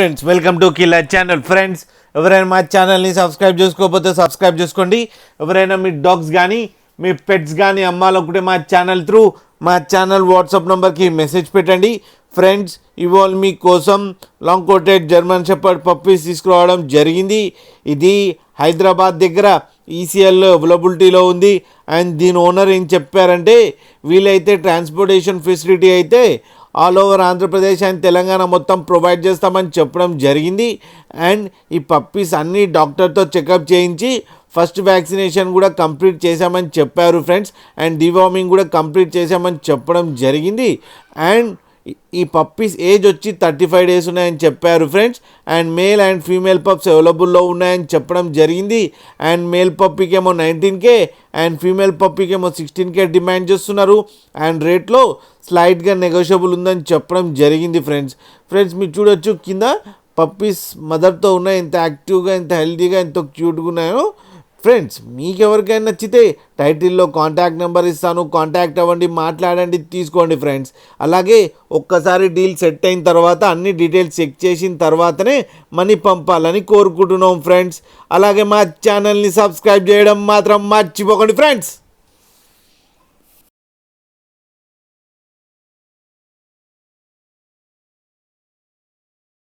Friends welcome to killer channel. Friends ఎవరైనా మా ఛానల్ని సబ్స్క్రైబ్ చేసుకోకపోతే సబ్స్క్రైబ్ చేసుకోండి. ఎవరైనా మీ డాగ్స్ కానీ మీ పెట్స్ కానీ అమ్మాలనుకుంటే మా ఛానల్ త్రూ మా ఛానల్ వాట్సాప్ నెంబర్కి మెసేజ్ పెట్టండి. ఫ్రెండ్స్ ఇవాళ మీకోసం long coated German shepherd puppies తీసుకురావడం జరిగింది. ఇది హైదరాబాద్ దగ్గర ఈసీఎల్ అవైలబిలిటీలో ఉంది. అండ్ దీని ఓనర్ ఏం చెప్పారంటే వీలైతే ట్రాన్స్పోర్టేషన్ ఫెసిలిటీ అయితే all over Andhra Pradesh and Telangana మొత్తం ప్రొవైడ్ చేస్తామని చెప్పడం జరిగింది. అండ్ ఈ పప్పీస్ అన్ని డాక్టర్తో చెకప్ చేయించి ఫస్ట్ వ్యాక్సినేషన్ కూడా కంప్లీట్ చేశామని చెప్పారు ఫ్రెండ్స్. అండ్ డివార్మింగ్ కూడా కంప్లీట్ చేశామని చెప్పడం జరిగింది. అండ్ ఈ పప్పీస్ ఏజ్ వచ్చి 35 days ఉన్నాయని చెప్పారు friends. And male and female pups అవైలబుల్లో ఉన్నాయని చెప్పడం జరిగింది. అండ్ మేల్ పప్పీకి ఏమో 19K అండ్ ఫీమేల్ పప్పీకి ఏమో 16K డిమాండ్ చేస్తున్నారు. అండ్ రేట్లో స్లైట్గా నెగోషియబుల్ ఉందని చెప్పడం జరిగింది ఫ్రెండ్స్. మీరు చూడొచ్చు కింద పప్పీస్ మదర్తో ఉన్నాయి, ఎంత యాక్టివ్గా, ఎంత హెల్తీగా, ఎంత క్యూట్గా ఉన్నాయో. ఫ్రెండ్స్ మీకు ఎవరికైనా నచ్చితే టైటిల్లో కాంటాక్ట్ నెంబర్ ఇస్తాను, కాంటాక్ట్ అవ్వండి, మాట్లాడండి, తీసుకోండి ఫ్రెండ్స్. అలాగే ఒక్కసారి డీల్ సెట్ అయిన తర్వాత అన్ని డీటెయిల్స్ చెక్ చేసిన తర్వాతనే మనీ పంపాలని కోరుకుంటున్నాం ఫ్రెండ్స్. అలాగే మా ఛానల్ని సబ్స్క్రైబ్ చేయడం మాత్రం మర్చిపోకండి ఫ్రెండ్స్.